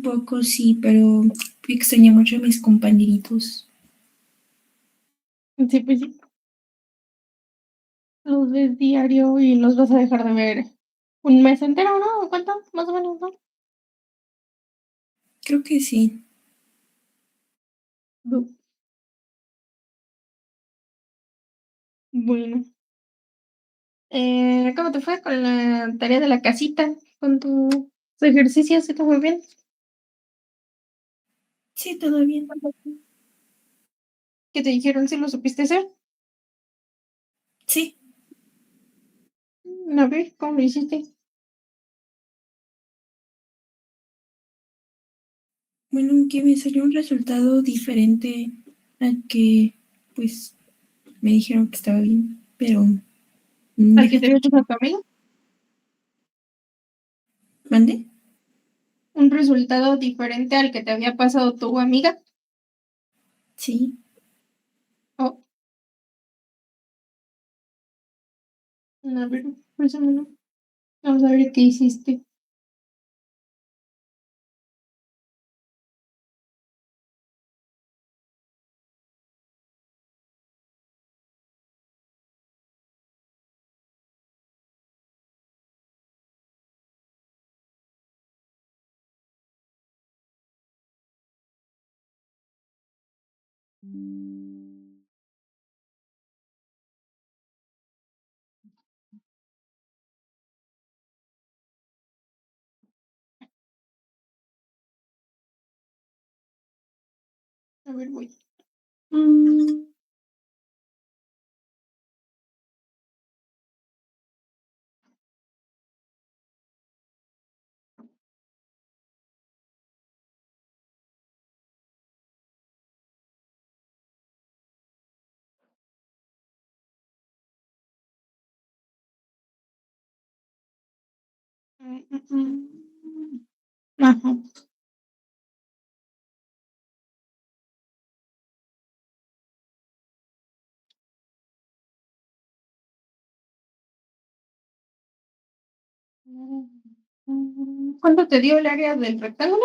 Un poco sí, pero extrañé mucho a mis compañeritos. Sí, pues sí. Los ves diario y los vas a dejar de ver un mes entero, ¿no? ¿Cuánto? Más o menos, ¿no? Creo que sí. Bu- Bueno. ¿Cómo te fue con la tarea de la casita? ¿Con tus ejercicios? ¿Sí te fue bien? Sí, todo bien. ¿Qué te dijeron? ¿Sí lo supiste hacer? Sí. A ver, ¿cómo lo hiciste? Bueno, que me salió un resultado diferente al que, pues, me dijeron que estaba bien, pero ¿Al que te déjate. había hecho tu amigo? ¿Mande? ¿Un resultado diferente al que te había pasado tu amiga? Sí. Oh, a ver, présamelo. Vamos a ver qué hiciste. A ver, voy. Mm, Ajá. ¿Cuánto te dio el área del rectángulo?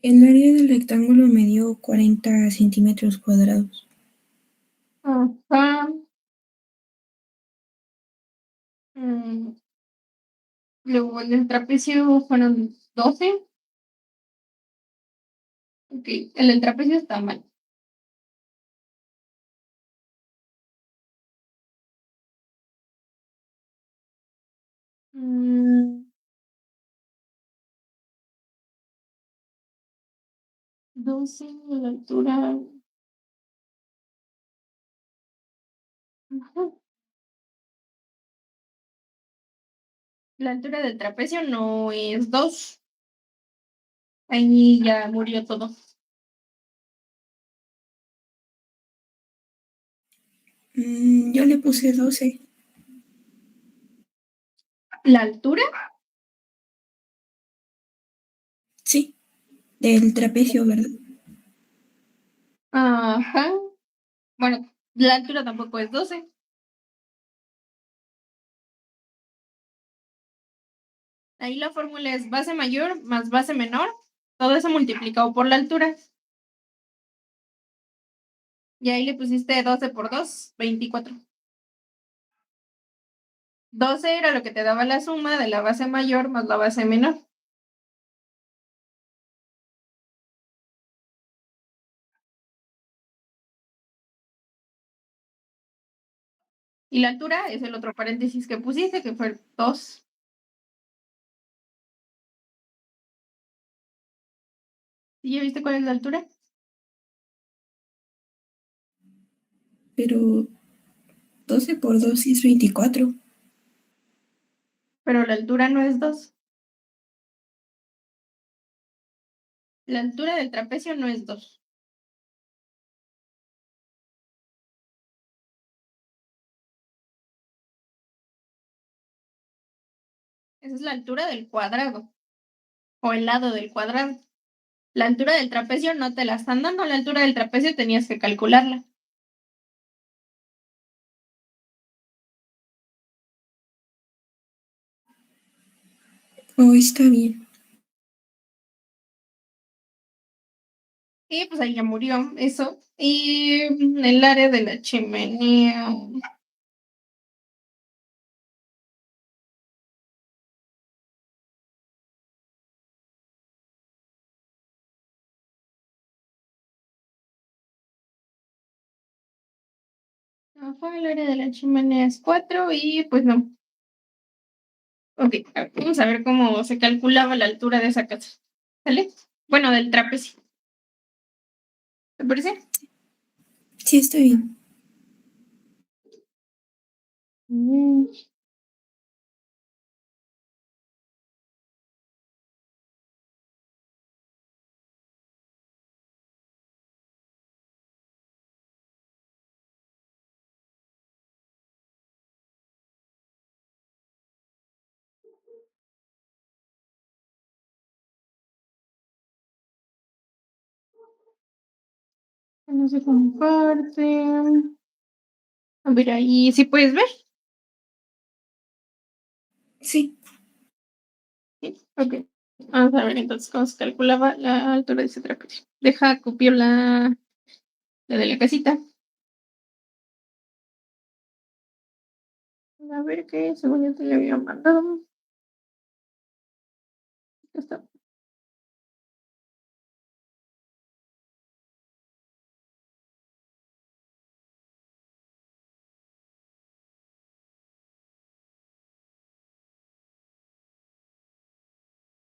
El área del rectángulo me dio 40 centímetros cuadrados. Ajá. Mm, Luego el del trapecio fueron 12. Ok, el del trapecio está mal. Mm, 12, la altura. Ajá. La altura del trapecio no es 2. Ahí ya murió todo. Yo le puse 12. La altura, Sí, del trapecio, ¿verdad? ajá. Bueno, la altura tampoco es 12. Ahí la fórmula es base mayor más base menor. Todo eso multiplicado por la altura. Y ahí le pusiste 12 por 2, 24. 12 era lo que te daba la suma de la base mayor más la base menor. Y la altura es el otro paréntesis que pusiste, que fue 2. ¿Y ya viste cuál es la altura? Pero 12 por 2 sí es 24. Pero la altura no es 2. La altura del trapecio no es 2. Esa es la altura del cuadrado o el lado del cuadrado. La altura del trapecio no te la están dando. La altura del trapecio tenías que calcularla. Oh, está bien. Y pues ahí ya murió eso. Y el área de la chimenea. Fue el área de la chimenea es 4 y pues no. Ok, vamos a ver cómo se calculaba la altura de esa casa. ¿Sale? Bueno, del trapecio. ¿Te parece? Sí, está bien. Mm. No se comparte. A ver, ahí sí puedes ver. Sí. Sí, ok. Vamos a ver entonces cómo se calculaba la altura de ese trapecio. Deja copio la de la casita. A ver qué, según yo te le había mandado. Ya está.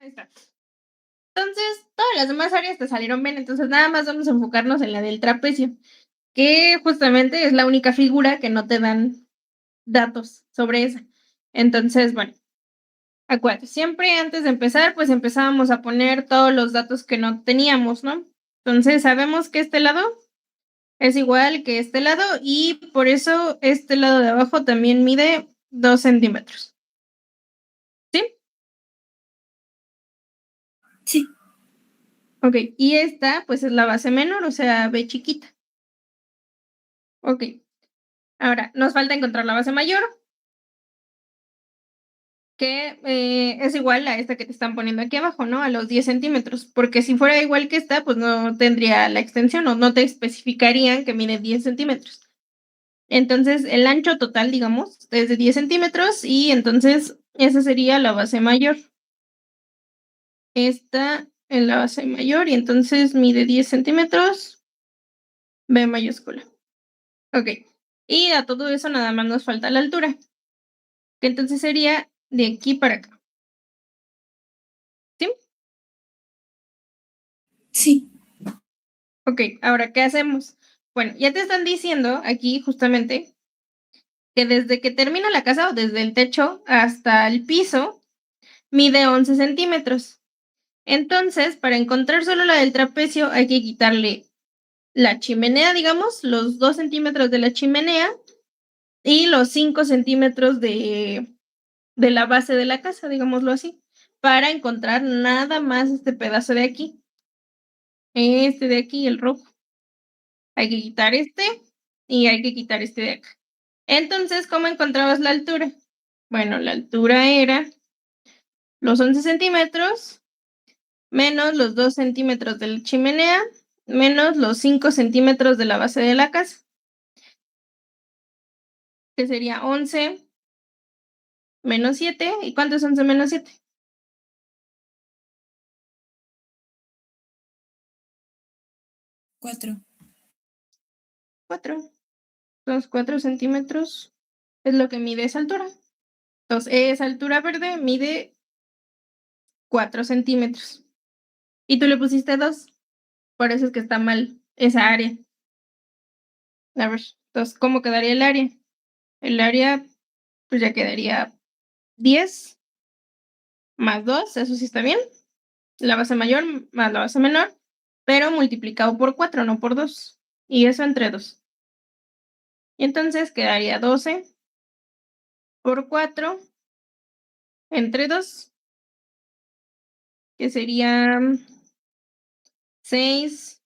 Ahí está. Entonces, todas las demás áreas te salieron bien, entonces nada más vamos a enfocarnos en la del trapecio, que justamente es la única figura que no te dan datos sobre esa. Entonces, bueno, acuérdate, siempre antes de empezar, pues empezábamos a poner todos los datos que no teníamos, ¿no? Entonces, sabemos que este lado es igual que este lado y por eso este lado de abajo también mide 2 centímetros. ¿Sí? Sí. Ok, y esta pues es la base menor, o sea, B chiquita. Ok, ahora nos falta encontrar la base mayor, que es igual a esta que te están poniendo aquí abajo, ¿no? A los 10 centímetros, porque si fuera igual que esta, pues no tendría la extensión o no te especificarían que mide 10 centímetros. Entonces, el ancho total, digamos, es de 10 centímetros y entonces esa sería la base mayor. Esta en la base mayor y entonces mide 10 centímetros, B mayúscula. Ok, y a todo eso nada más nos falta la altura, que entonces sería de aquí para acá. ¿Sí? Sí. Ok, ahora, ¿qué hacemos? Bueno, ya te están diciendo aquí justamente que desde que termina la casa o desde el techo hasta el piso mide 11 centímetros. Entonces, para encontrar solo la del trapecio hay que quitarle la chimenea, digamos, los 2 centímetros de la chimenea y los 5 centímetros de la base de la casa, digámoslo así, para encontrar nada más este pedazo de aquí. Este de aquí, el rojo. Hay que quitar este y hay que quitar este de acá. Entonces, ¿cómo encontrabas la altura? Bueno, la altura era los 11 centímetros menos los 2 centímetros de la chimenea menos los 5 centímetros de la base de la casa, que sería 11 menos 7. ¿Y cuánto es 11 menos 7? 4. 4. Entonces, 4 centímetros es lo que mide esa altura. Entonces, esa altura verde mide 4 centímetros. Y tú le pusiste 2. Por eso es que está mal esa área. A ver, entonces, ¿cómo quedaría el área? El área, pues ya quedaría 10 más 2, eso sí está bien. La base mayor más la base menor, pero multiplicado por 4, no por 2. Y eso entre 2. Y entonces quedaría 12 por 4 entre 2, que sería 6.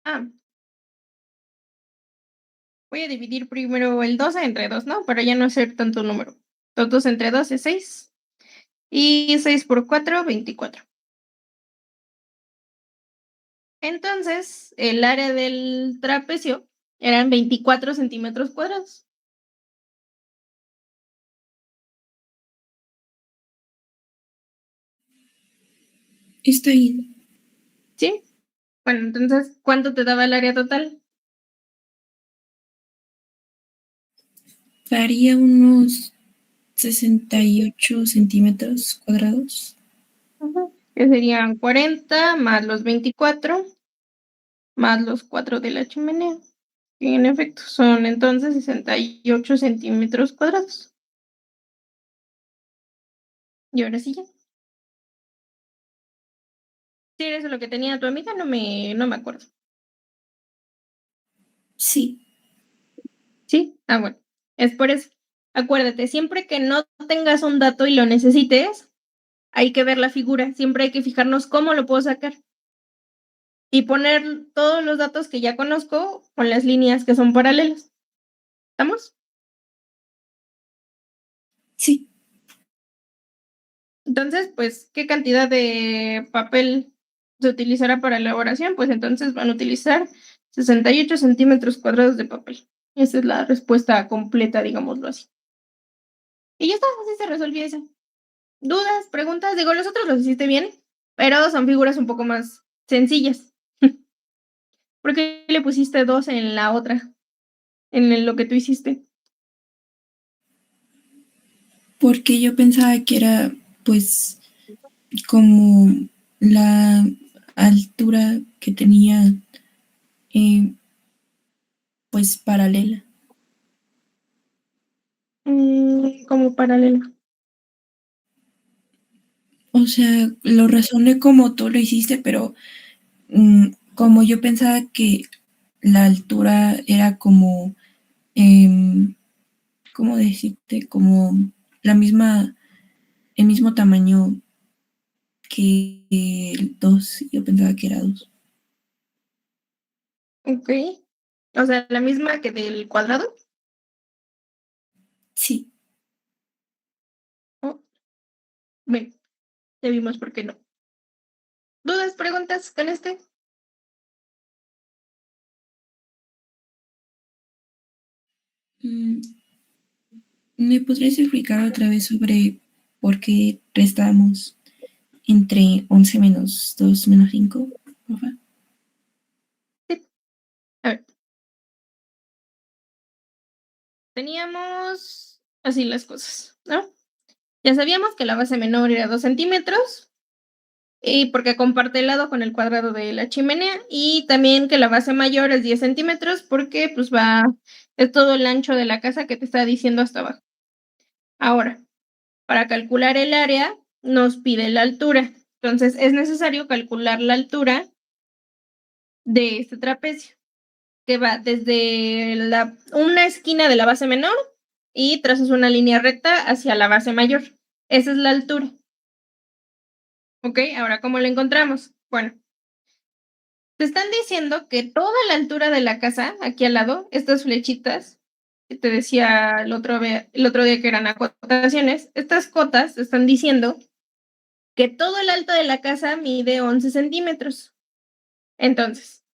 Ah, voy a dividir primero el 12 entre 2, ¿no? Para ya no hacer tanto número. 2 entre 2 es 6. y 6 por 4, 24. Entonces, el área del trapecio eran 24 centímetros cuadrados. Está bien. ¿Sí? Bueno, entonces, ¿cuánto te daba el área total? Daría unos 68 centímetros cuadrados. Que serían 40 más los 24 más los 4 de la chimenea. Y en efecto, son entonces 68 centímetros cuadrados. Y ahora sí ya. Si eres lo que tenía tu amiga, no me acuerdo. Sí, ¿Sí? Ah, bueno. Es por eso. Acuérdate, siempre que no tengas un dato y lo necesites, hay que ver la figura. Siempre hay que fijarnos cómo lo puedo sacar. Y poner todos los datos que ya conozco con las líneas que son paralelas. ¿Estamos? sí. Entonces, pues, ¿qué cantidad de papel se utilizará para la elaboración? Pues entonces van a utilizar 68 centímetros cuadrados de papel. Esa es la respuesta completa, digámoslo así. Y ya está, así se resolvió eso. ¿Dudas, preguntas? Digo, los otros los hiciste bien, pero son figuras un poco más sencillas. ¿Por qué le pusiste 2 en la otra? Lo que tú hiciste. Porque yo pensaba que era, pues, como la altura que tenía, eh, pues, paralela. Como paralelo. O sea, lo razoné como tú lo hiciste, pero como yo pensaba que la altura era como, em, ¿cómo decirte? Como la misma, el mismo tamaño que el 2, yo pensaba que era 2. Ok. O sea, la misma que del cuadrado. Sí. Oh, bueno, ya vimos por qué no. ¿Dudas, preguntas con este? Mm, ¿Me podrías explicar otra vez sobre por qué restamos entre 11 menos 2 menos 5? Por favor. Sí. A ver, teníamos así las cosas, ¿no? Ya sabíamos que la base menor era 2 centímetros, y porque comparte el lado con el cuadrado de la chimenea, y también que la base mayor es 10 centímetros porque pues es todo el ancho de la casa que te está diciendo hasta abajo. Ahora, para calcular el área nos pide la altura. Entonces es necesario calcular la altura de este trapecio, que va desde una esquina de la base menor y trazas una línea recta hacia la base mayor. Esa es la altura. ¿Ok? Ahora, ¿cómo la encontramos? Bueno, te están diciendo que toda la altura de la casa, aquí al lado, estas flechitas, que te decía el otro día que eran acotaciones, estas cotas te están diciendo que todo el alto de la casa mide 11 centímetros. Entonces,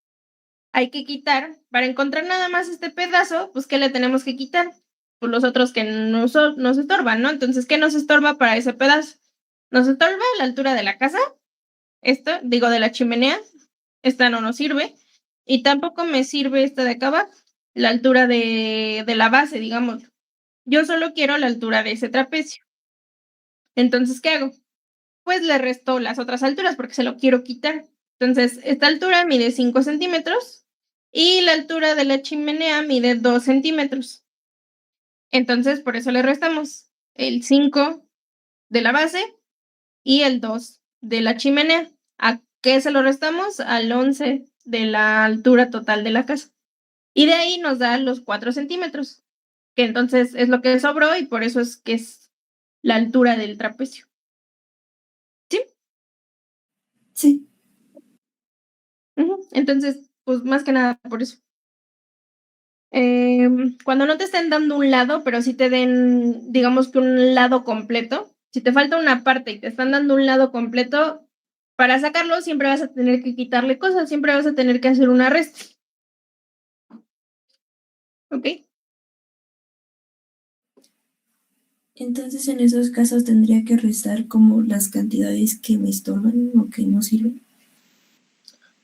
hay que quitar, para encontrar nada más este pedazo, pues, ¿qué le tenemos que quitar? Pues los otros que nos estorban, ¿no? Entonces, ¿qué nos estorba para ese pedazo? Nos estorba la altura de la casa, digo, de la chimenea, esta no nos sirve, y tampoco me sirve esta de acá abajo, la altura de la base, digamos. Yo solo quiero la altura de ese trapecio. Entonces, ¿qué hago? Pues le resto las otras alturas porque se lo quiero quitar. Entonces, esta altura mide 5 centímetros y la altura de la chimenea mide 2 centímetros. Entonces, por eso le restamos el 5 de la base y el 2 de la chimenea. ¿A qué se lo restamos? Al 11 de la altura total de la casa. Y de ahí nos da los 4 centímetros, que entonces es lo que sobró y por eso es que es la altura del trapecio. ¿Sí? Sí. Entonces, pues más que nada por eso. Cuando no te estén dando un lado, pero sí te den, digamos que un lado completo, Si te falta una parte y te están dando un lado completo, para sacarlo siempre vas a tener que quitarle cosas, siempre vas a tener que hacer una resta. ¿Ok? Entonces, en esos casos tendría que restar como las cantidades que me estorban o que no sirven.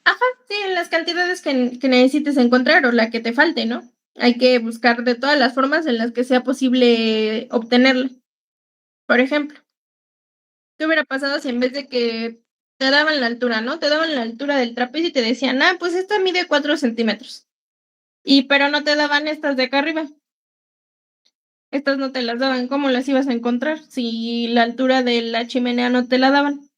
Ajá, sí, en las cantidades que necesites encontrar o la que te falte, ¿no? Hay que buscar de todas las formas en las que sea posible obtenerla. Por ejemplo, ¿qué hubiera pasado si en vez de que te daban la altura, ¿no? Te daban la altura del trapecio y te decían, ah, pues esta mide 4 centímetros. Y pero no te daban estas de acá arriba. Estas no te las daban. ¿Cómo las ibas a encontrar si la altura de la chimenea no te la daban?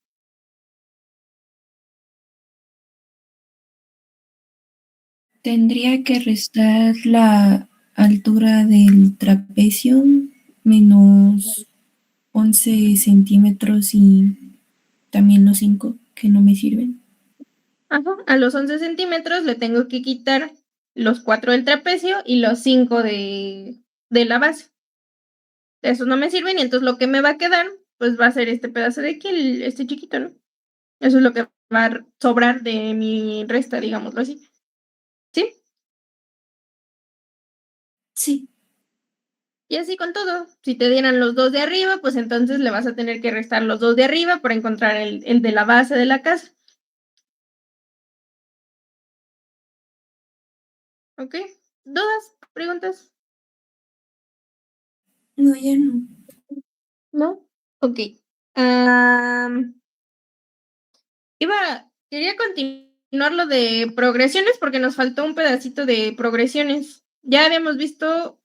Tendría que restar la altura del trapecio menos 11 centímetros y también los 5 que no me sirven. Ajá. A los 11 centímetros le tengo que quitar los 4 del trapecio y los 5 de la base. Esos no me sirven y entonces lo que me va a quedar, pues va a ser este pedazo de aquí, este chiquito, ¿no? Eso es lo que va a sobrar de mi resta, digámoslo así. ¿Sí? Sí, Y así con todo. Si te dieran los dos de arriba, pues entonces le vas a tener que restar los dos de arriba para encontrar el de la base de la casa. ¿Ok? ¿Dudas? ¿Preguntas? no, ya no. ¿No? Ok. Quería continuar lo de progresiones porque nos faltó un pedacito de progresiones. Ya habíamos visto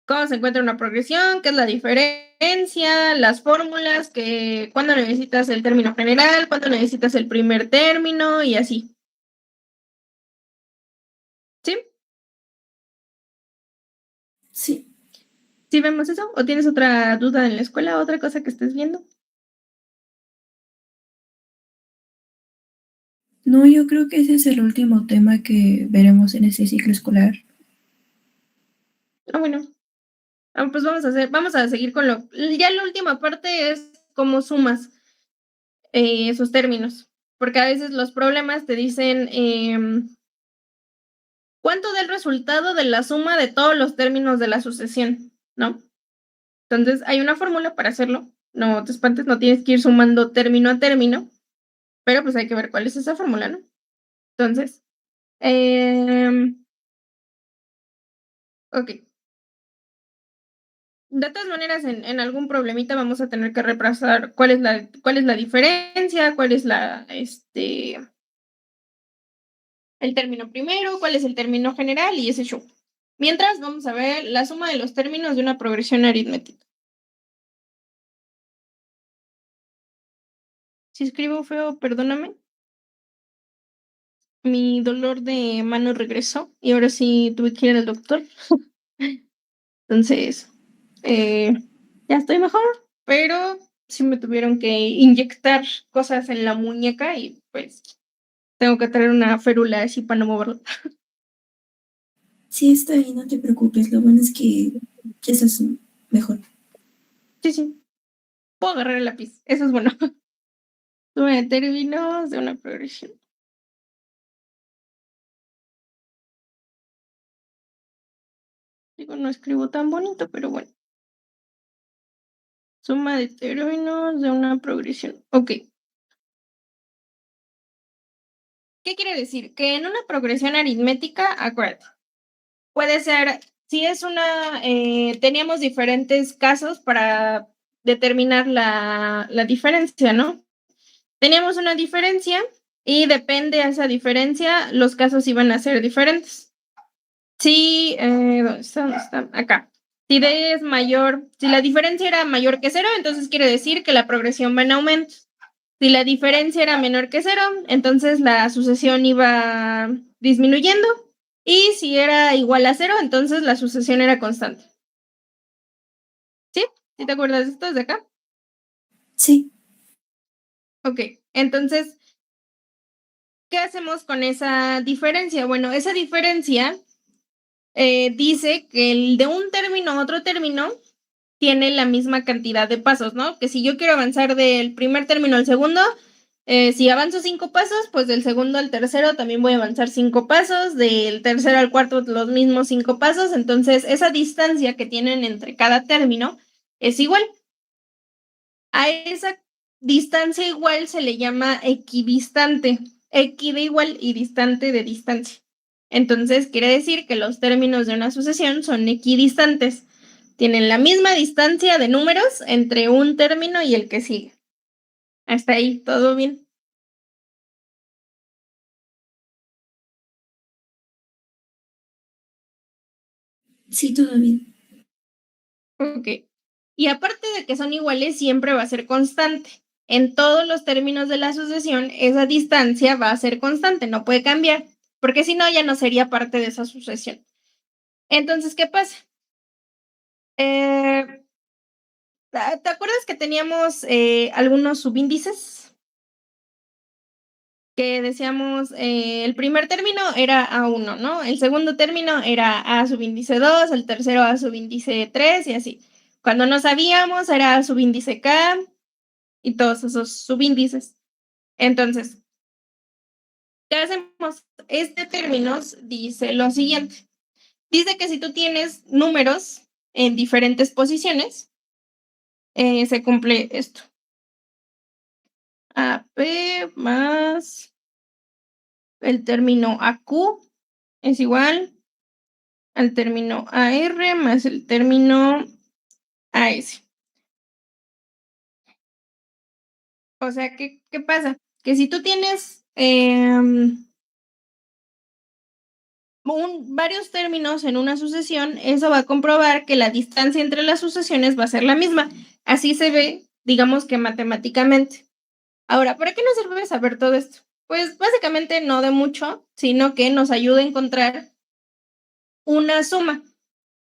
cómo se encuentra una progresión, qué es la diferencia, las fórmulas, cuándo necesitas el término general, cuándo necesitas el primer término y así. ¿Sí? Sí. ¿Sí vemos eso? ¿O tienes otra duda en la escuela, otra cosa que estés viendo? No, yo creo que ese es el último tema que veremos en este ciclo escolar. Ah, bueno. Pues vamos a seguir con ya la última parte es cómo sumas esos términos, porque a veces los problemas te dicen cuánto da el resultado de la suma de todos los términos de la sucesión, ¿no? Entonces hay una fórmula para hacerlo, no te espantes, no tienes que ir sumando término a término, pero pues hay que ver cuál es esa fórmula, ¿no? Entonces, ok. De todas maneras, en algún problemita vamos a tener que repasar cuál es la diferencia, cuál es el término primero, cuál es el término general y ese show. Mientras, vamos a ver la suma de los términos de una progresión aritmética. Si escribo feo, perdóname. Mi dolor de mano regresó y ahora sí tuve que ir al doctor. Entonces, eh, ya estoy mejor, pero sí me tuvieron que inyectar cosas en la muñeca y pues tengo que traer una férula así para no moverla. Sí, está bien, no te preocupes. Lo bueno es que ya estás mejor. Sí, sí, puedo agarrar el lápiz, eso es bueno. Suma de términos de una progresión. Digo, no escribo tan bonito, pero bueno. Suma de términos de una progresión. Ok. ¿Qué quiere decir? Que en una progresión aritmética, acuérdate, puede ser, si es teníamos diferentes casos para determinar la diferencia, ¿no? Teníamos una diferencia y depende de esa diferencia, los casos iban a ser diferentes. Si, ¿dónde está? ¿Dónde está? Acá. Si D es mayor, si la diferencia era mayor que cero, entonces quiere decir que la progresión va en aumento. Si la diferencia era menor que cero, entonces la sucesión iba disminuyendo. Y si era igual a cero, entonces la sucesión era constante. ¿Sí? ¿Sí te acuerdas de esto desde acá? Sí, Ok. Entonces, ¿qué hacemos con esa diferencia? Bueno, esa diferencia dice que el de un término a otro término tiene la misma cantidad de pasos, ¿no? Que si yo quiero avanzar del primer término al segundo, si avanzo 5 pasos, pues del segundo al tercero también voy a avanzar 5 pasos, del tercero al cuarto los mismos 5 pasos, entonces esa distancia que tienen entre cada término es igual. A esa distancia igual se le llama equidistante, equi de igual y distante de distancia. Entonces quiere decir que los términos de una sucesión son equidistantes. Tienen la misma distancia de números entre un término y el que sigue. Hasta ahí, ¿todo bien? Sí, todo bien. Ok. Y aparte de que son iguales, siempre va a ser constante. En todos los términos de la sucesión, esa distancia va a ser constante, no puede cambiar, porque si no, ya no sería parte de esa sucesión. Entonces, ¿qué pasa? ¿Te acuerdas que teníamos algunos subíndices? Que decíamos, el primer término era A1, ¿no? El segundo término era A subíndice 2, el tercero A subíndice 3 y así. Cuando no sabíamos era A subíndice K y todos esos subíndices. Entonces, ¿qué hacemos? Este término dice lo siguiente. Dice que si tú tienes números en diferentes posiciones, se cumple esto. AP más el término AQ es igual al término AR más el término AS. O sea, ¿qué pasa? Que si tú tienes varios términos en una sucesión, eso va a comprobar que la distancia entre las sucesiones va a ser la misma. Así se ve, digamos que matemáticamente. Ahora, ¿para qué nos sirve saber todo esto? Pues básicamente no de mucho, sino que nos ayuda a encontrar una suma.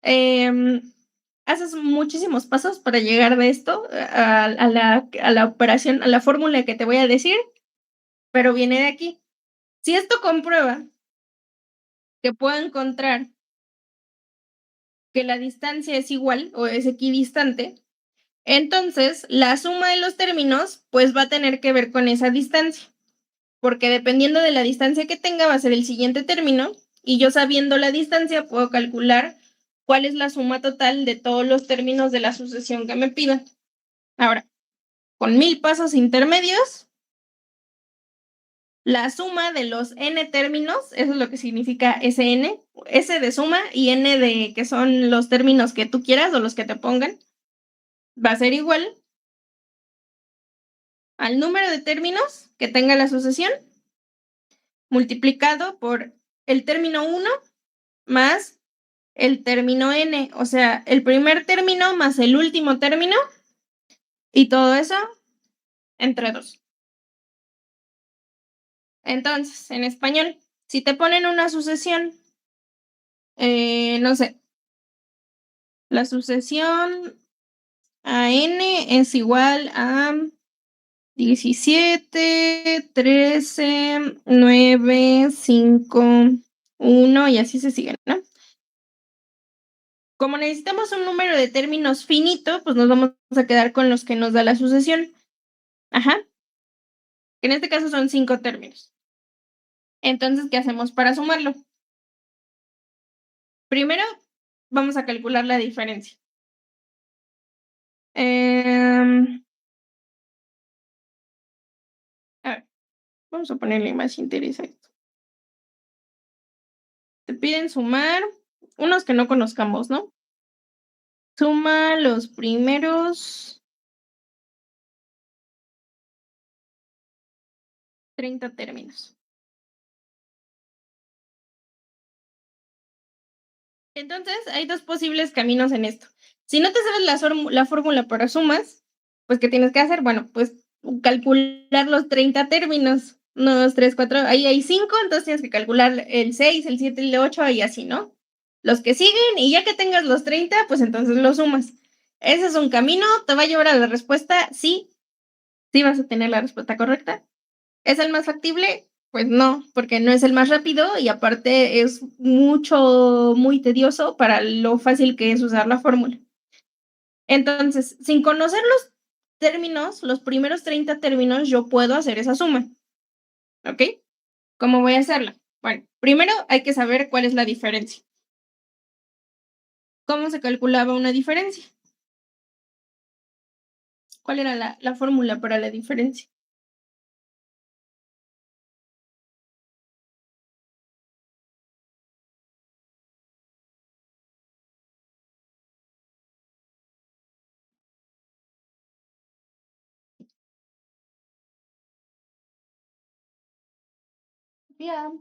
Haces muchísimos pasos para llegar de esto a la operación, a la fórmula que te voy a decir, pero viene de aquí. Si esto comprueba que puedo encontrar que la distancia es igual o es equidistante, entonces la suma de los términos pues va a tener que ver con esa distancia, porque dependiendo de la distancia que tenga va a ser el siguiente término y yo sabiendo la distancia puedo calcular cuál es la suma total de todos los términos de la sucesión que me pidan. Ahora, con 1000 pasos intermedios, la suma de los n términos, eso es lo que significa Sn, S de suma y n de que son los términos que tú quieras o los que te pongan, va a ser igual al número de términos que tenga la sucesión multiplicado por el término 1 más el término n, o sea, el primer término más el último término y todo eso entre 2. Entonces, en español, si te ponen una sucesión, no sé, la sucesión a n es igual a 17, 13, 9, 5, 1 y así se siguen, ¿no? Como necesitamos un número de términos finito, pues nos vamos a quedar con los que nos da la sucesión. Ajá. Que en este caso son 5 términos. Entonces, ¿qué hacemos para sumarlo? Primero, vamos a calcular la diferencia. A ver, vamos a ponerle más interés a esto. Te piden sumar unos que no conozcamos, ¿no? Suma los primeros 30 términos. Entonces, hay dos posibles caminos en esto. Si no te sabes la fórmula para sumas, pues, ¿qué tienes que hacer? Bueno, pues calcular los 30 términos. 1, 2, 3, 4, ahí hay 5, entonces tienes que calcular el 6, el 7, el 8 y así, ¿no? Los que siguen, y ya que tengas los 30, pues entonces los sumas. Ese es un camino, te va a llevar a la respuesta sí, sí vas a tener la respuesta correcta. ¿Es el más factible? Pues no, porque no es el más rápido y aparte es muy tedioso para lo fácil que es usar la fórmula. Entonces, sin conocer los términos, los primeros 30 términos, yo puedo hacer esa suma, ¿ok? ¿Cómo voy a hacerla? Bueno, primero hay que saber cuál es la diferencia. ¿Cómo se calculaba una diferencia? ¿Cuál era la fórmula para la diferencia? Bien.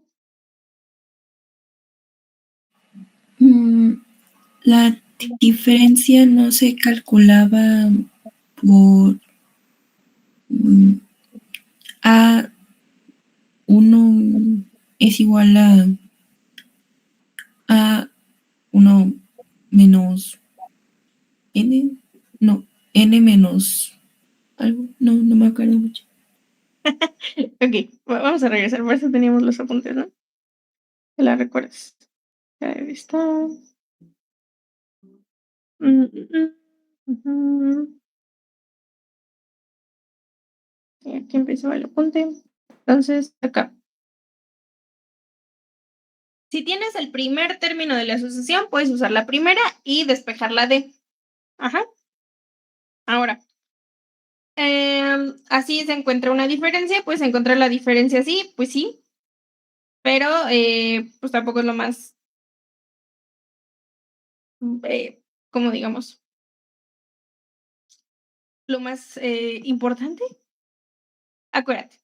Mm, la diferencia no se calculaba por mm, A uno es igual a uno menos N, no, N menos algo, no, no me acuerdo mucho. Ok, vamos a regresar, por eso teníamos los apuntes, ¿no? ¿Te la recuerdas? Ahí está. Ujú. Y aquí empezó el apunte. Entonces, acá. Si tienes el primer término de la asociación, puedes usar la primera y despejar la D. Ajá. Ahora, así se encuentra una diferencia, puedes encontrar la diferencia así, pues sí, pero pues tampoco es lo más, como digamos, lo más importante. Acuérdate.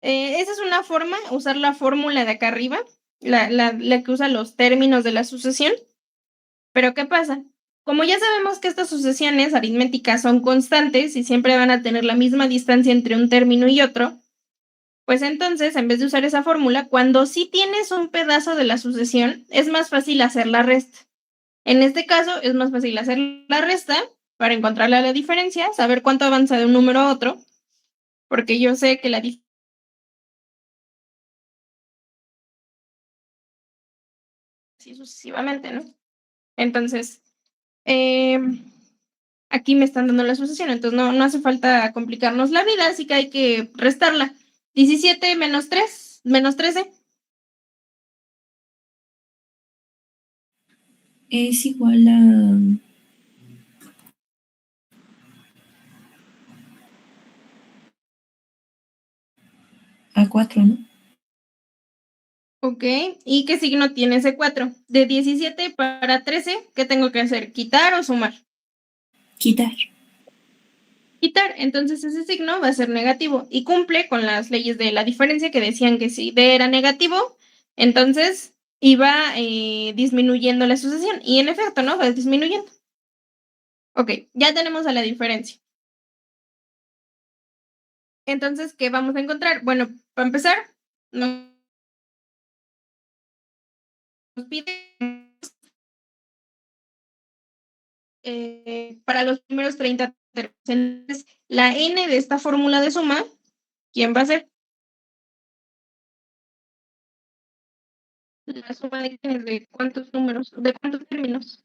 Esa es una forma, usar la fórmula de acá arriba, la que usa los términos de la sucesión. Pero ¿qué pasa? Como ya sabemos que estas sucesiones aritméticas son constantes y siempre van a tener la misma distancia entre un término y otro, pues entonces, en vez de usar esa fórmula, cuando sí tienes un pedazo de la sucesión, es más fácil hacer la resta. En este caso, es más fácil hacer la resta para encontrarle la diferencia, saber cuánto avanza de un número a otro, porque yo sé que la diferencia así sucesivamente, ¿no? Entonces, eh, aquí me están dando la sucesión, entonces no hace falta complicarnos la vida, así que hay que restarla. 17 menos 3 menos 13. Es igual a 4, ¿no? Ok, ¿y qué signo tiene ese 4? De 17 para 13, ¿qué tengo que hacer? ¿Quitar o sumar? Quitar. Quitar, entonces ese signo va a ser negativo y cumple con las leyes de la diferencia que decían que si D era negativo, entonces iba disminuyendo la sucesión y en efecto, ¿no? Va disminuyendo. Ok, ya tenemos a la diferencia. Entonces, ¿qué vamos a encontrar? Bueno, para empezar, nos pide para los primeros 30 términos. Entonces, la n de esta fórmula de suma, ¿quién va a ser? La suma de cuántos números, de cuántos términos.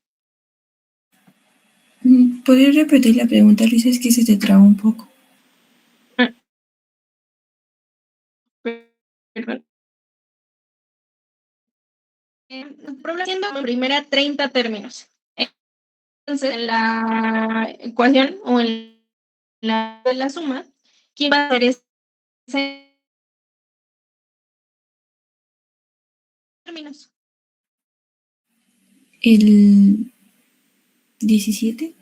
¿Podrías repetir la pregunta, Luisa? Es que se te traba un poco. Ah, perdón. Siendo la primera 30 términos. Entonces, en la ecuación o en la de la suma, ¿quién va a ser ese términos? El 17.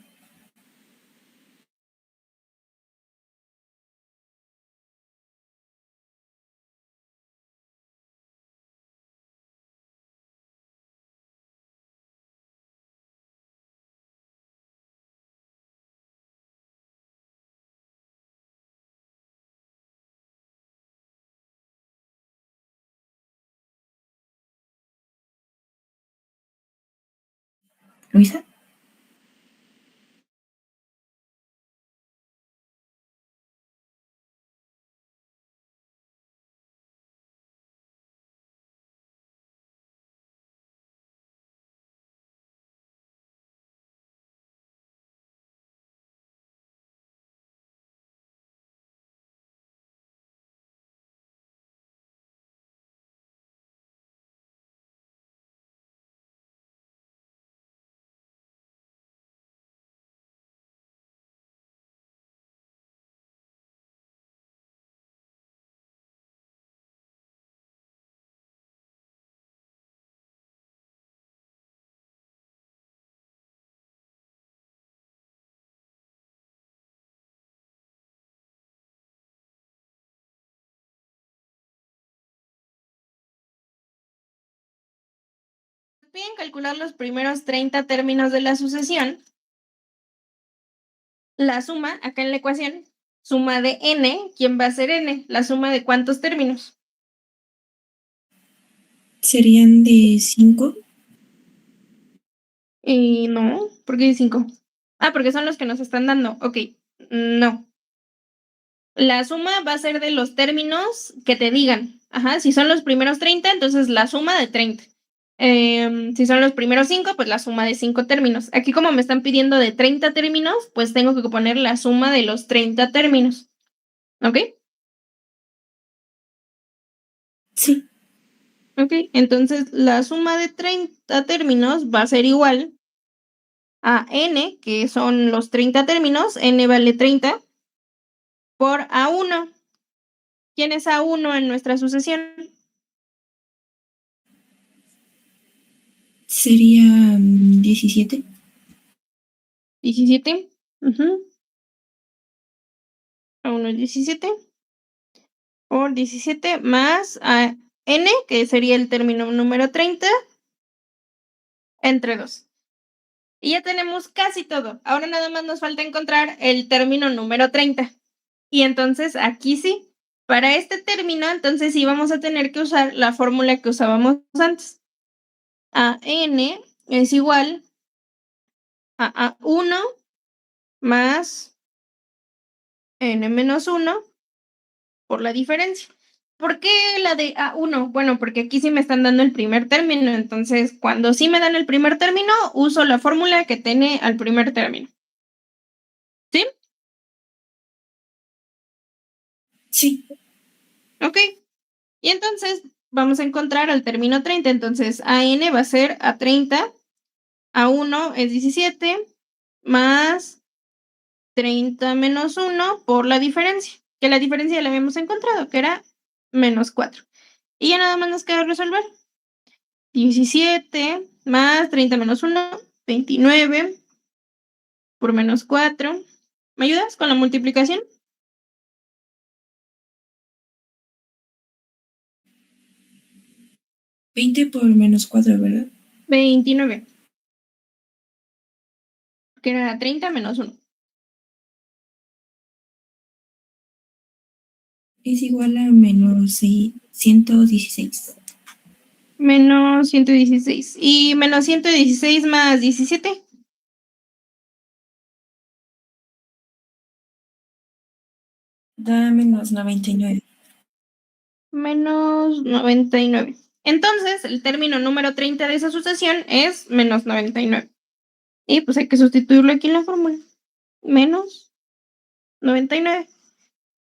Luisa. piden calcular los primeros 30 términos de la sucesión, la suma, acá en la ecuación, suma de n, ¿quién va a ser n? La suma de ¿cuántos términos? ¿Serían de 5? No, ¿por qué 5? Ah, porque son los que nos están dando. Ok, no. La suma va a ser de los términos que te digan. Ajá, si son los primeros 30, entonces la suma de 30. Si son los primeros 5, pues la suma de 5 términos. Aquí como me están pidiendo de 30 términos, pues tengo que poner la suma de los 30 términos. ¿Ok? Sí. Ok, entonces la suma de 30 términos va a ser igual a n, que son los 30 términos, n vale 30, por A1. ¿Quién es A1 en nuestra sucesión? Sería 17. 17. A1 es 17. Por 17 más a n, que sería el término número 30, entre 2. Y ya tenemos casi todo. Ahora nada más nos falta encontrar el término número 30. Y entonces aquí sí, para este término, entonces sí vamos a tener que usar la fórmula que usábamos antes. A n es igual a A1 más n menos 1 por la diferencia. ¿Por qué la de A1? Bueno, porque aquí sí me están dando el primer término, entonces cuando sí me dan el primer término, uso la fórmula que tiene al primer término. ¿Sí? Sí. Ok. Y entonces vamos a encontrar al término 30, entonces AN va a ser a 30, A1 es 17, más 30 menos 1 por la diferencia, que la diferencia ya la habíamos encontrado, que era menos 4. Y ya nada más nos queda resolver. 17 más 30 menos 1, 29 por menos 4. ¿Me ayudas con la multiplicación? 20 por menos 4, ¿verdad? 29. Que era 30 menos 1. Es igual a menos 116. Menos 116. Y menos 116 más 17. Da menos 99. Menos 99. Entonces, el término número 30 de esa sucesión es menos 99. Y pues hay que sustituirlo aquí en la fórmula. Menos 99.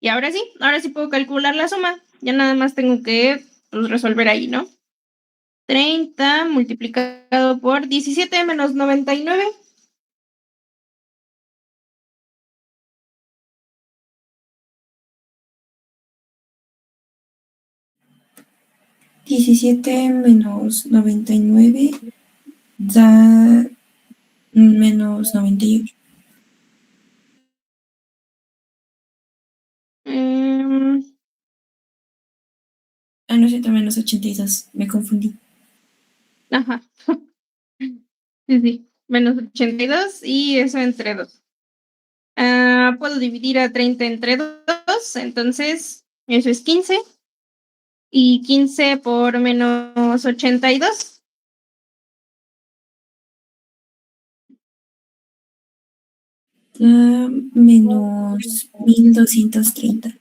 Y ahora sí puedo calcular la suma. Ya nada más tengo que pues, resolver ahí, ¿no? 30 multiplicado por 17 menos 99. Diecisiete menos 99 da menos 98. Eh, Ah, no es cierto, menos 82. Me confundí. ajá. Sí. Menos 82 y eso entre 2. Puedo dividir a 30 entre 2, entonces eso es 15. Y 15 por menos 82. Da menos 1230.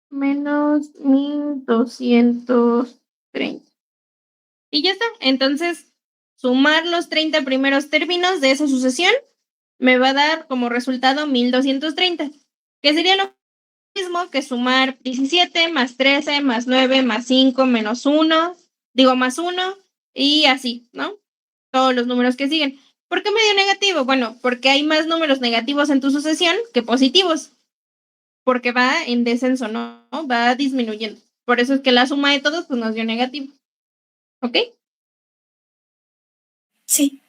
Menos 1230. Y ya está. Entonces, sumar los 30 primeros términos de esa sucesión me va a dar como resultado 1230, que sería lo mismo que sumar 17 más 13 más 9 más 5 menos 1, digo más 1 y así, ¿no? Todos los números que siguen. ¿Por qué me dio negativo? Bueno, porque hay más números negativos en tu sucesión que positivos, porque va en descenso, ¿no? Va disminuyendo. Por eso es que la suma de todos pues nos dio negativo. ¿Ok? Sí.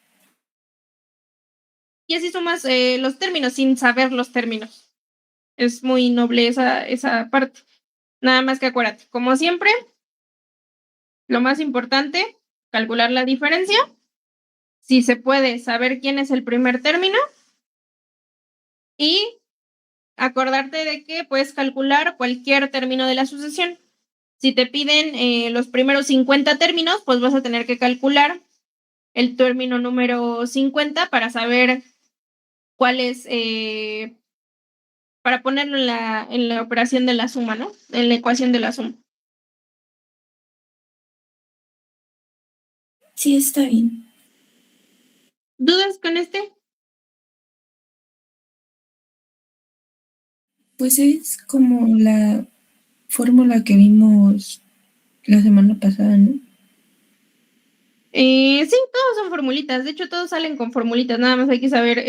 Y así sumas los términos sin saber los términos. Es muy noble esa parte. Nada más que acuérdate, como siempre, Lo más importante, calcular la diferencia. Si se puede, saber quién es el primer término. Y acordarte de que puedes calcular cualquier término de la sucesión. Si te piden los primeros 50 términos, pues vas a tener que calcular el término número 50 para saber cuál es, para ponerlo en la operación de la suma, ¿no? En la ecuación de la suma. Sí, está bien. ¿Dudas con este? Pues es como la fórmula que vimos la semana pasada, ¿no? Sí, todos son formulitas. De hecho, todos salen con formulitas. Nada más hay que saber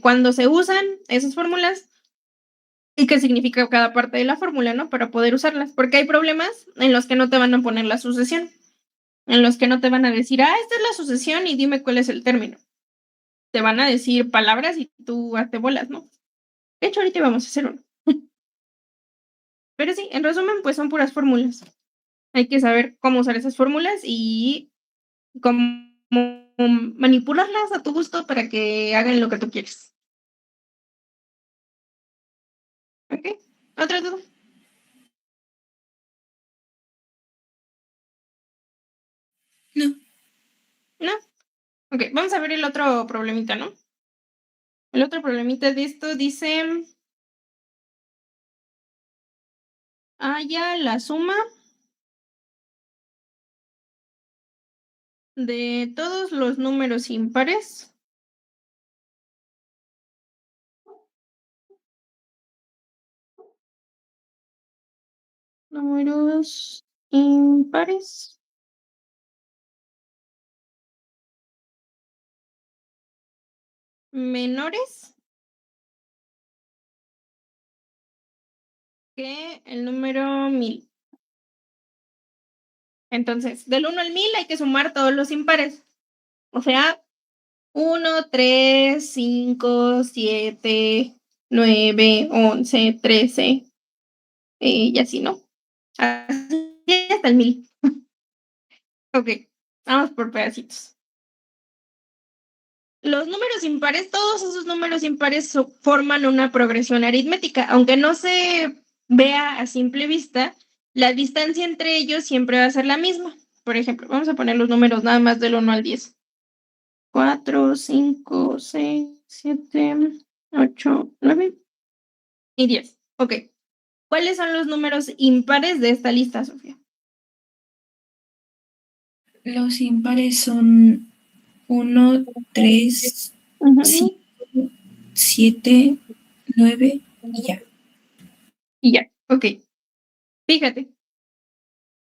cuándo se usan esas fórmulas y qué significa cada parte de la fórmula, ¿no? Para poder usarlas. Porque hay problemas en los que no te van a poner la sucesión. En los que no te van a decir, esta es la sucesión y dime cuál es el término. Te van a decir palabras y tú hazte bolas, ¿no? De hecho, ahorita vamos a hacer uno. Pero sí, en resumen, pues son puras fórmulas. Hay que saber cómo usar esas fórmulas y cómo manipularlas a tu gusto para que hagan lo que tú quieres. ¿Ok? ¿Otra duda? No. ¿No? Ok, vamos a ver el otro problemita, ¿no? El otro problemita de esto dice, haya la suma de todos los números impares menores que el número 1000. Entonces, del 1 al 1000 hay que sumar todos los impares. O sea, 1, 3, 5, 7, 9, 11, 13, y así, ¿no? Así hasta el 1000. Ok, vamos por pedacitos. Los números impares, todos esos números impares forman una progresión aritmética, aunque no se vea a simple vista, la distancia entre ellos siempre va a ser la misma. Por ejemplo, vamos a poner los números nada más del 1 al 10. 4, 5, 6, 7, 8, 9 y 10. Ok. ¿Cuáles son los números impares de esta lista, Sofía? Los impares son 1, 3, Ujú. 5, 7, 9 y ya. Y ya, ok. Fíjate,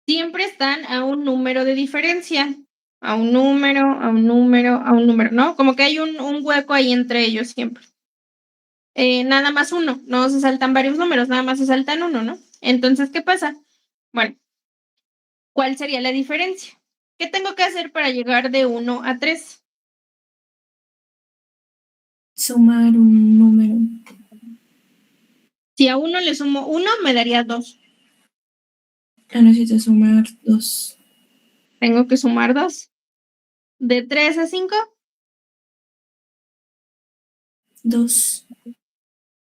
siempre están a un número de diferencia. A un número, a un número, a un número, ¿no? Como que hay un hueco ahí entre ellos siempre. Nada más uno, no se saltan varios números, nada más se saltan uno, ¿no? Entonces, ¿qué pasa? Bueno, ¿cuál sería la diferencia? ¿Qué tengo que hacer para llegar de 1 a 3? Sumar un número. Si a 1 le sumo 1, me daría 2. Necesito sumar 2. Tengo que sumar 2. De 3 a 5, 2.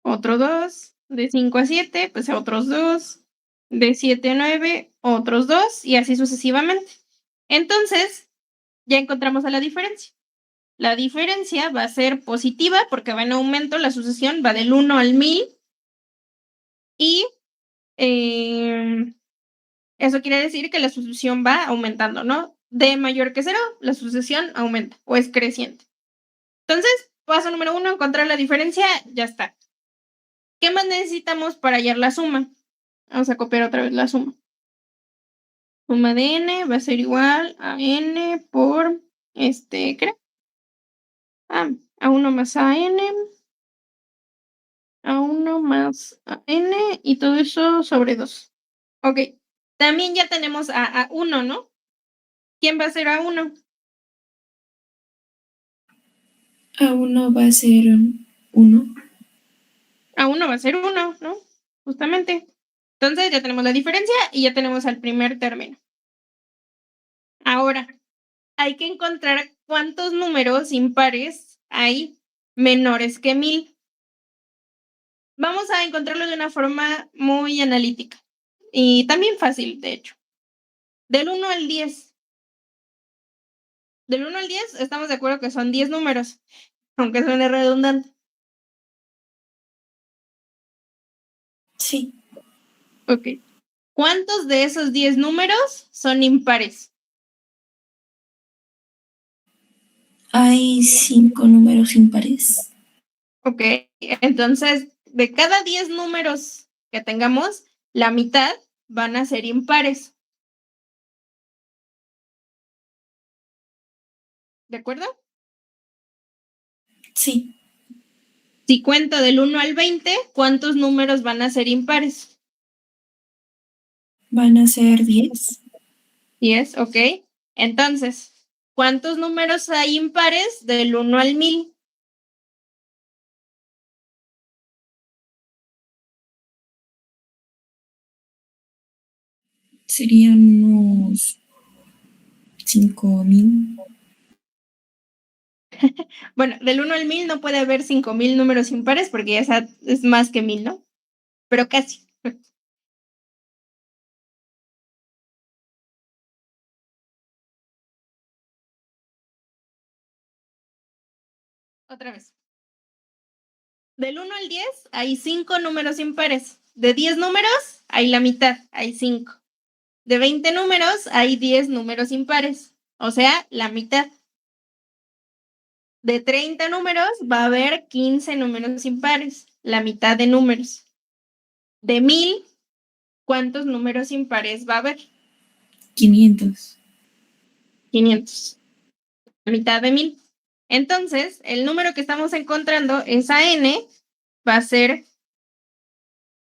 otro 2. De 5 a 7, pues otros 2. De 7 a 9, otros 2. Y así sucesivamente. Entonces, ya encontramos a la diferencia. La diferencia va a ser positiva porque va en aumento, la sucesión va del 1 al 1000 y eso quiere decir que la sucesión va aumentando, ¿no? D mayor que 0, la sucesión aumenta o es creciente. Entonces, paso número 1, encontrar la diferencia, ya está. ¿Qué más necesitamos para hallar la suma? Vamos a copiar otra vez la suma. Suma de n va a ser igual a n por, ¿qué era? A 1 más a n, a 1 más a n y todo eso sobre 2. Ok, también ya tenemos a 1, ¿no? ¿Quién va a ser a 1? A1 va a ser 1. A 1 va a ser 1, ¿no? Justamente. Entonces ya tenemos la diferencia y ya tenemos al primer término. Ahora, hay que encontrar cuántos números impares hay menores que 1000. Vamos a encontrarlo de una forma muy analítica y también fácil, de hecho. Del 1 al 10. Del 1 al 10 estamos de acuerdo que son 10 números, aunque suene redundante. Sí, Ok. ¿Cuántos de esos 10 números son impares? hay 5 números impares. Ok. Entonces, de cada 10 números que tengamos, la mitad van a ser impares. ¿De acuerdo? Sí, Si cuento del 1 al 20, ¿cuántos números van a ser impares? van a ser 10. 10, ok. Entonces, ¿cuántos números hay impares del 1 al 1000? Serían unos 5000. Bueno, del 1 al 1000 no puede haber 5000 números impares porque esa es más que 1000, ¿no? Pero casi. Otra vez. Del 1 al 10 hay 5 números impares. De 10 números hay la mitad, hay 5. De 20 números hay 10 números impares, o sea, la mitad. De 30 números va a haber 15 números impares, la mitad de números. De 1000, ¿cuántos números impares va a haber? 500. 500, la mitad de 1000. Entonces, el número que estamos encontrando, esa n, va a ser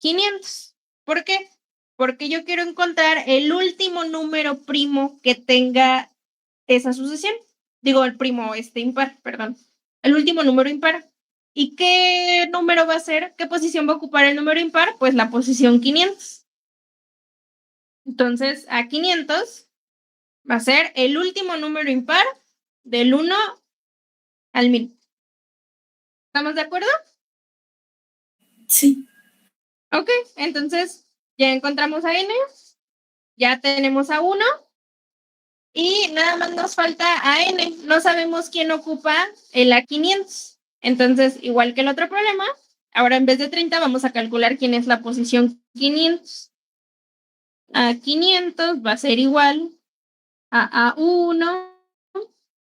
500. ¿Por qué? Porque yo quiero encontrar el último número primo que tenga esa sucesión. Digo, el primo impar, perdón. El último número impar. ¿Y qué número va a ser? ¿Qué posición va a ocupar el número impar? Pues la posición 500. Entonces, a 500 va a ser el último número impar del 1 al 1000. ¿Estamos de acuerdo? Sí, Ok, entonces ya encontramos a n, ya tenemos a 1 y nada más nos falta a n. No sabemos quién ocupa el A500. Entonces, igual que el otro problema, ahora en vez de 30 vamos a calcular quién es la posición 500. A500 va a ser igual a A1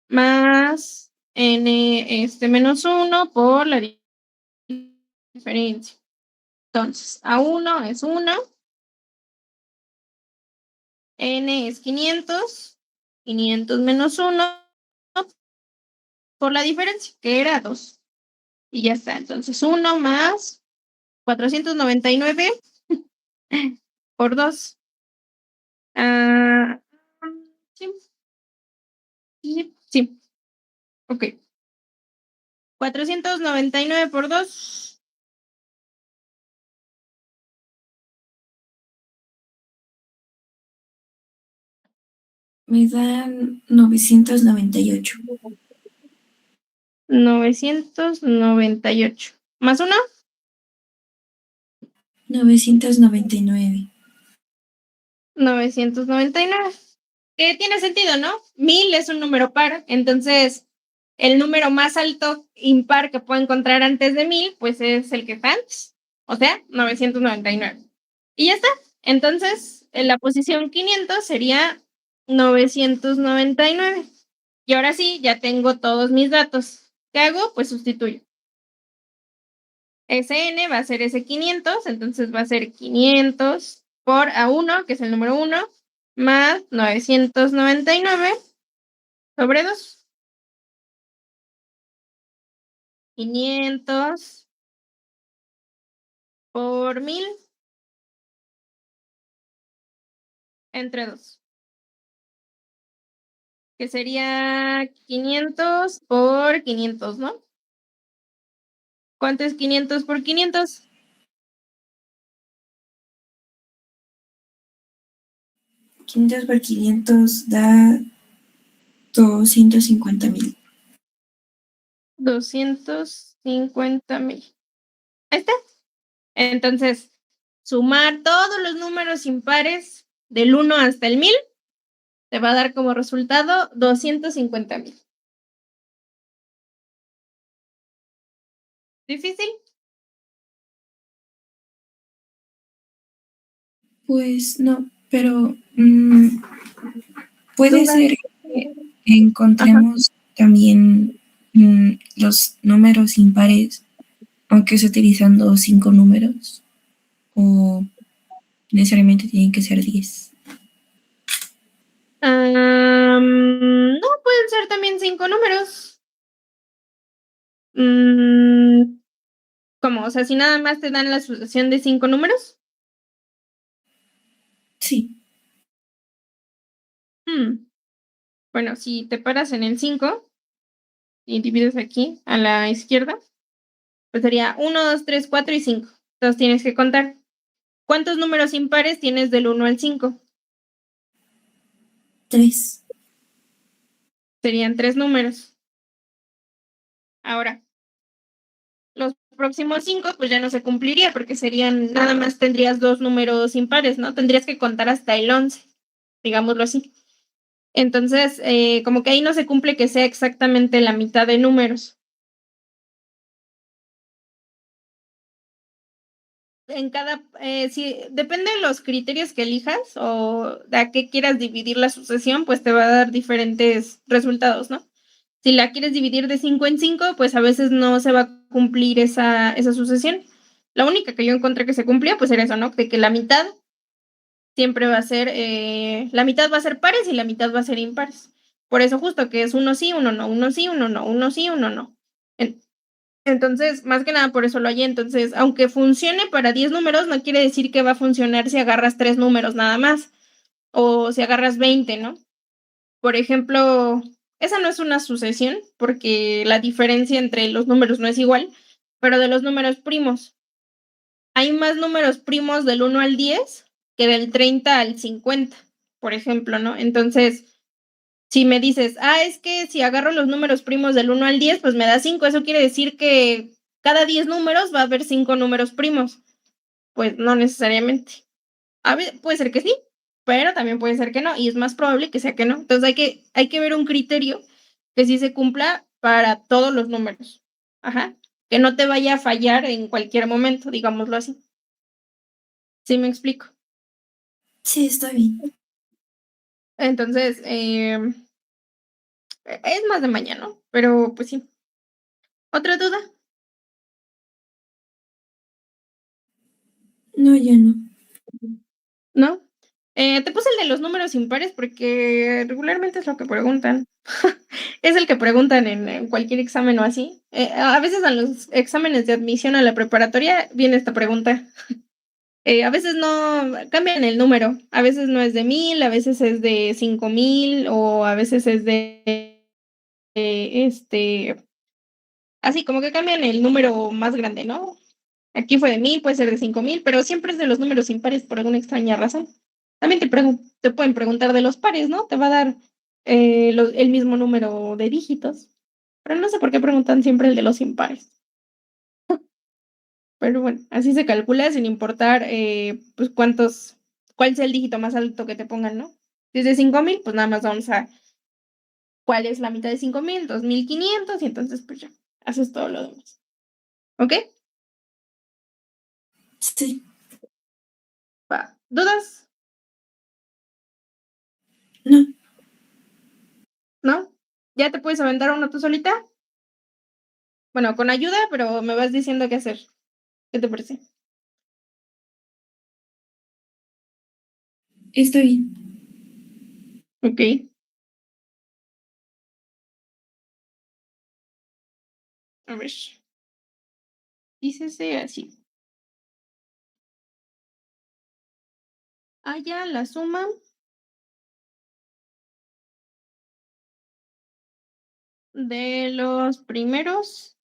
más n menos 1 por la diferencia. Entonces, A1 es 1, n es 500, 500 menos 1 por la diferencia, que era 2. Y ya está. Entonces, 1 más 499 por 2. Ah, sí, sí, sí. Ok. 499 por 2. me dan 998. 998. ¿Más 1? 999. 999. Tiene sentido, ¿no? 1000 es un número par. Entonces, el número más alto impar que puedo encontrar antes de 1000, pues es el que está antes. O sea, 999. Y ya está. Entonces, en la posición 500 sería 999. Y ahora sí, ya tengo todos mis datos. ¿Qué hago? Pues sustituyo. Sn va a ser ese 500, entonces va a ser 500 por A1, que es el número 1, más 999 sobre 2. 500 por 1000 entre 2, que sería 500 por 500, ¿no? ¿Cuánto es 500 por 500? 500 por 500 da 250,000. 250,000. Ahí está. Entonces, sumar todos los números impares del 1 hasta el 1000 te va a dar como resultado 250,000. ¿Difícil? Pues no, pero puede ¿Dudas? ser que Ajá. encontremos también los números impares, aunque sea utilizando 5 números, o necesariamente tienen que ser 10. No, pueden ser también 5 números. Mm, ¿Cómo? O sea, si nada más te dan la sucesión de 5 números. Sí, Bueno, si te paras en el 5 y divides aquí a la izquierda, pues sería 1, 2, 3, 4 y 5. Entonces tienes que contar. ¿Cuántos números impares tienes del 1 al 5? 3. Serían 3 números. Ahora, los próximos 5, pues ya no se cumpliría porque serían, nada más tendrías 2 números impares, ¿no? Tendrías que contar hasta el 11, digámoslo así. Entonces, como que ahí no se cumple que sea exactamente la mitad de números. En cada, si depende de los criterios que elijas o de a qué quieras dividir la sucesión, pues te va a dar diferentes resultados, ¿no? Si la quieres dividir de 5 en 5, pues a veces no se va a cumplir esa sucesión. La única que yo encontré que se cumplía, pues era eso, ¿no? De que la mitad siempre va a ser, la mitad va a ser pares y la mitad va a ser impares. Por eso justo que es uno sí, uno no, uno sí, uno no, uno sí, uno no. Entonces, más que nada por eso lo hallé. Entonces, aunque funcione para 10 números, no quiere decir que va a funcionar si agarras 3 números nada más o si agarras 20, ¿no? Por ejemplo, esa no es una sucesión porque la diferencia entre los números no es igual, pero de los números primos. Hay más números primos del 1 al 10 que del 30 al 50, por ejemplo, ¿no? Entonces, si me dices, es que si agarro los números primos del 1 al 10, pues me da 5. Eso quiere decir que cada 10 números va a haber 5 números primos. Pues no necesariamente. A ver, puede ser que sí, pero también puede ser que no, y es más probable que sea que no. Entonces hay que ver un criterio que sí se cumpla para todos los números. Ajá. Que no te vaya a fallar en cualquier momento, digámoslo así. ¿Sí me explico? Sí, está bien. Entonces, es más de mañana, ¿no? Pero pues sí. ¿Otra duda? No, ya no. ¿No? Te puse el de los números impares porque regularmente es lo que preguntan. Es el que preguntan en cualquier examen o así. A veces en los exámenes de admisión a la preparatoria viene esta pregunta. A veces no cambian el número. A veces no es de 1000, a veces es de 5000 o a veces es de así como que cambian el número más grande, ¿no? Aquí fue de 1000, puede ser de 5000, pero siempre es de los números impares por alguna extraña razón. También te pueden preguntar de los pares, ¿no? Te va a dar el mismo número de dígitos, pero no sé por qué preguntan siempre el de los impares. Pero bueno, así se calcula sin importar, pues cuál sea el dígito más alto que te pongan, ¿no? Si es de 5000, pues nada más vamos a cuál es la mitad de 5000, 2500, y entonces pues ya, haces todo lo demás. ¿Ok? Sí. Va. ¿Dudas? No, ¿No? ¿Ya te puedes aventar uno tú solita? Bueno, con ayuda, pero me vas diciendo qué hacer. ¿Qué te parece? está bien. Ok. A ver. Dícese así. Haya la suma de los primeros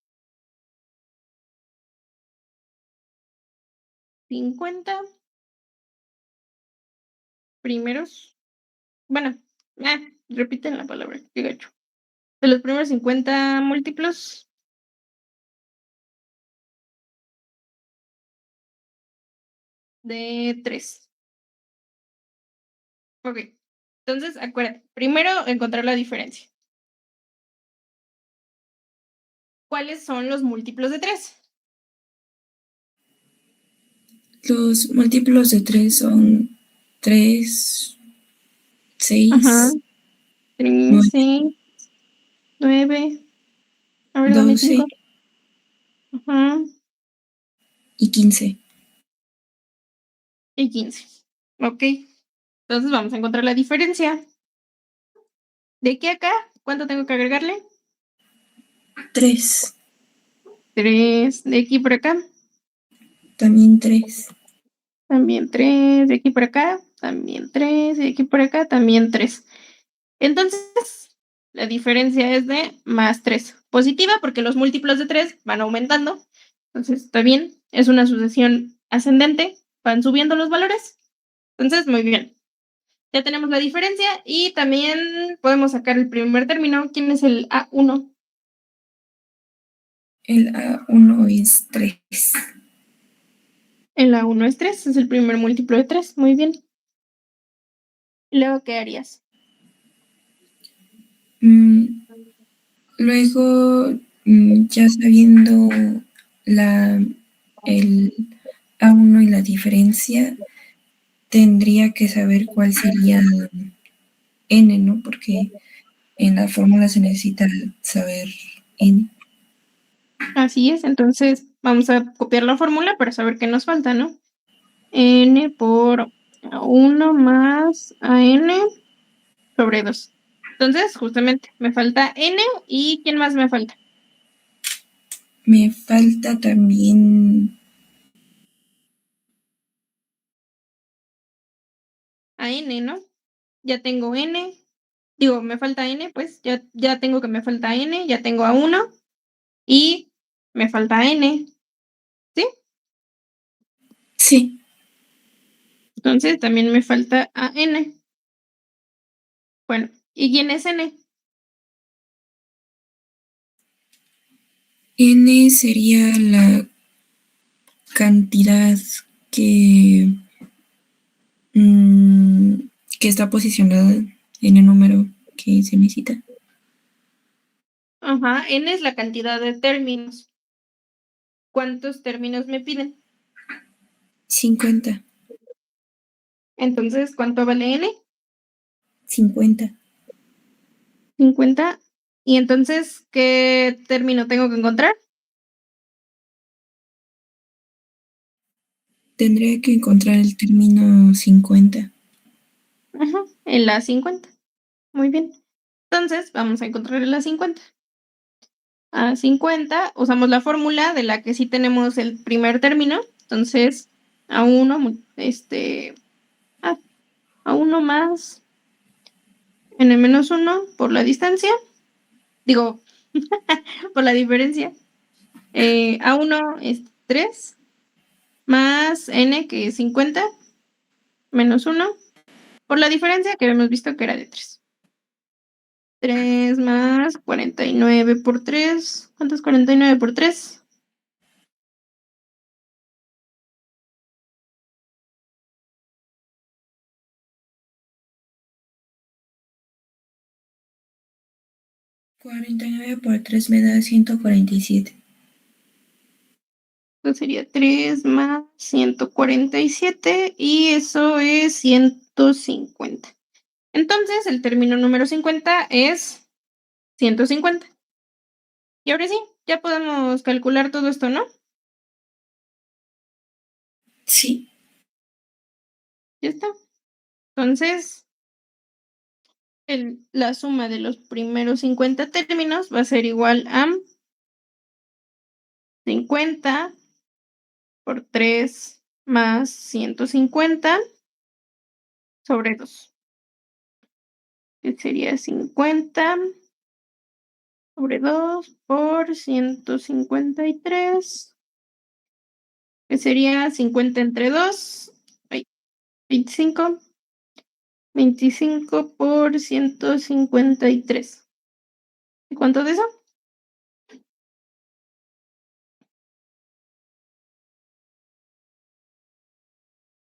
50 primeros Bueno, repiten la palabra, qué gacho. De los primeros 50 múltiplos de 3. Ok. Entonces, acuérdate, primero encontrar la diferencia. ¿Cuáles son los múltiplos de 3? Los múltiplos de 3 son 3, Ajá. 6, 3, 9, 6, 9. A ver, dame 12 5. Ajá. y 15. Y 15. Ok. Entonces vamos a encontrar la diferencia. De aquí a acá, ¿cuánto tengo que agregarle? 3, 3. De aquí por acá, también 3. también 3. De aquí por acá, también 3. De aquí por acá, también 3. Entonces, la diferencia es de más 3. Positiva porque los múltiplos de 3 van aumentando. Entonces, está bien. Es una sucesión ascendente. Van subiendo los valores. Entonces, muy bien. Ya tenemos la diferencia y también podemos sacar el primer término. ¿Quién es el A1? El A1 es 3. El A1 es 3. Es el primer múltiplo de 3. Muy bien. Luego, ¿qué harías? Luego, ya sabiendo la, el A1 y la diferencia, tendría que saber cuál sería N, ¿no? Porque en la fórmula se necesita saber N. Así es. Entonces, vamos a copiar la fórmula para saber qué nos falta, ¿no? N por A1 más AN sobre 2. Entonces, justamente, me falta N y ¿quién más me falta? Me falta también, A N, ¿no? Ya tengo N. Digo, me falta N, pues ya tengo que me falta N, ya tengo A1 y me falta N, ¿sí? sí, Entonces, también me falta AN. Bueno, ¿y quién es N? N sería la cantidad que, mm, que está posicionada en el número que se necesita. Ajá, N es la cantidad de términos. ¿Cuántos términos me piden? 50, Entonces, ¿cuánto vale N? 50. 50. Y entonces, ¿qué término tengo que encontrar? Tendría que encontrar el término 50. Ajá, el A50. Muy bien. Entonces, vamos a encontrar el A50. A50, usamos la fórmula de la que sí tenemos el primer término. Entonces, A1, A1 más N-1 por la distancia. Digo, por la diferencia. A1 es 3 más N, que es 50, menos 1, por la diferencia que habíamos visto que era de 3. 3 más 49 por 3. ¿Cuánto es 49 por 3? 49 por 3 me da 147. Entonces sería 3 más 147 y eso es 150. Entonces el término número 50 es 150. Y ahora sí, ya podemos calcular todo esto, ¿no? Sí, Ya está. Entonces, la suma de los primeros 50 términos va a ser igual a 50 por 3 más 150 sobre 2, que sería 50 sobre 2 por 153, que sería 50 entre 2, 25, 25 por 153. ¿Y cuánto de eso?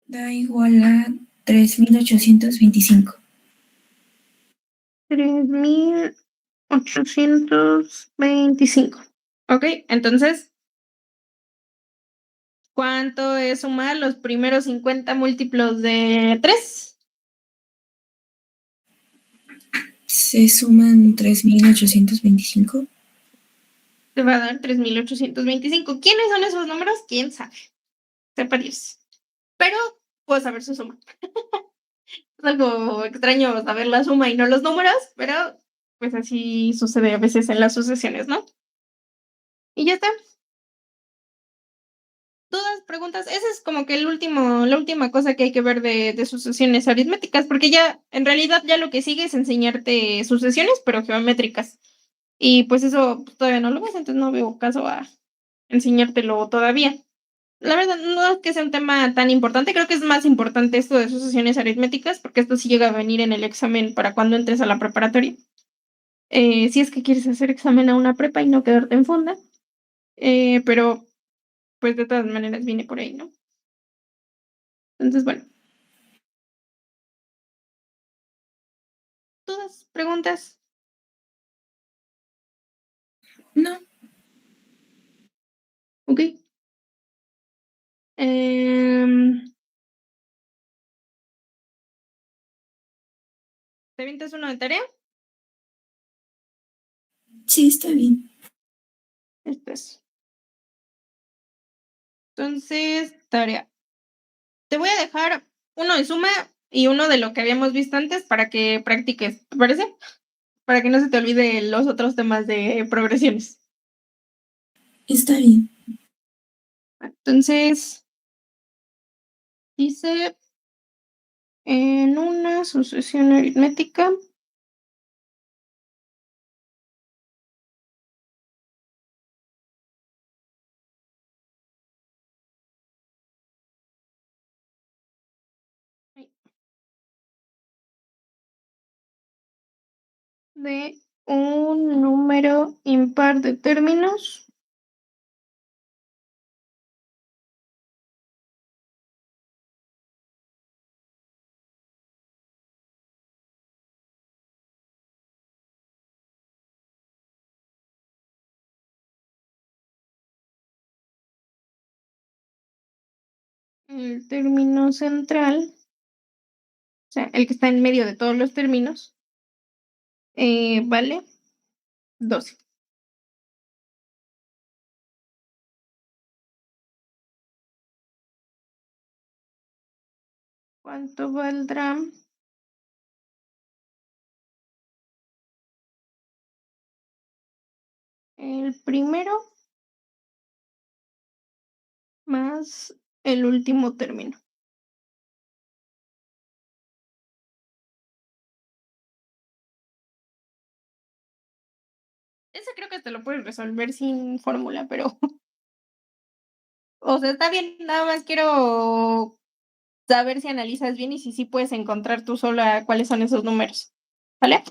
Da igual a 3825. 3825. Ok, entonces, ¿cuánto es sumar los primeros 50 múltiplos de 3? Se suman 3825. Te va a dar 3825. ¿Quiénes son esos números? ¿Quién sabe? Sepa Dios. Pero puedo saber su suma. Es algo extraño saber la suma y no los números, pero pues así sucede a veces en las sucesiones, ¿no? Y ya está. Dudas, preguntas. Esa es como que la última cosa que hay que ver de sucesiones aritméticas, porque ya, en realidad, ya lo que sigue es enseñarte sucesiones, pero geométricas. Y pues eso pues, todavía no lo ves, entonces no veo caso a enseñártelo todavía. La verdad, no es que sea un tema tan importante, creo que es más importante esto de sucesiones aritméticas, porque esto sí llega a venir en el examen para cuando entres a la preparatoria. Si es que quieres hacer examen a una prepa y no quedarte en fonda, pero pues de todas maneras viene por ahí, ¿no? Entonces, bueno, dudas, preguntas. No, Ok. Em, ¿Te avientas uno de tarea? sí, está bien. Esto es. Entonces, tarea. Te voy a dejar uno de suma y uno de lo que habíamos visto antes para que practiques, ¿te parece? Para que no se te olvide los otros temas de progresiones. Está bien. Entonces, dice en una sucesión aritmética, de un número impar de términos. El término central, o sea, el que está en medio de todos los términos, vale 12. ¿Cuánto valdrá el primero más el último término? Ese creo que te lo puedes resolver sin fórmula, pero, o sea, está bien, nada más quiero saber si analizas bien y si sí puedes encontrar tú sola cuáles son esos números. ¿Vale?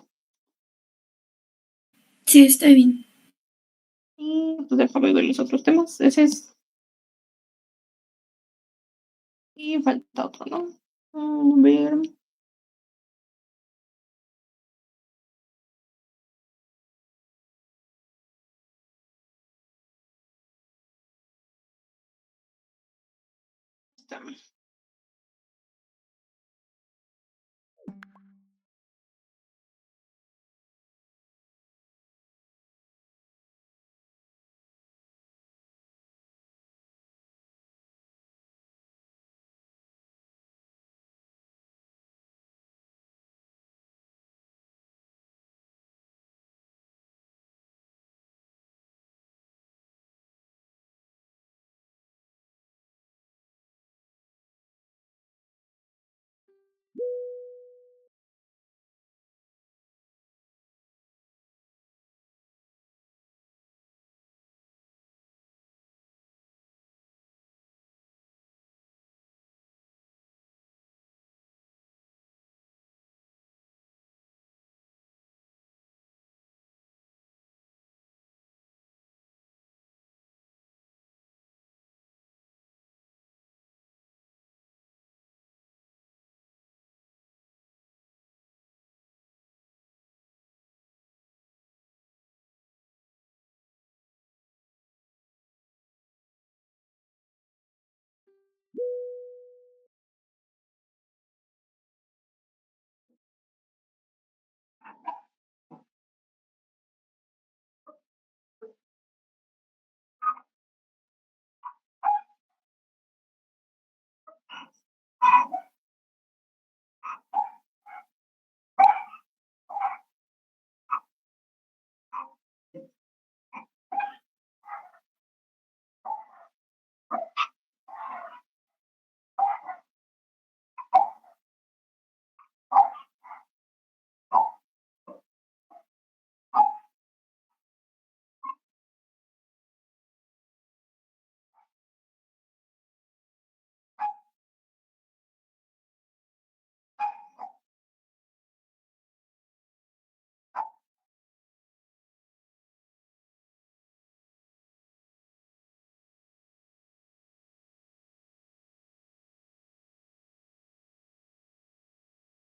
Sí, está bien. Y pues déjame ver los otros temas. Ese es. Y falta otro, ¿no? A ver. Está.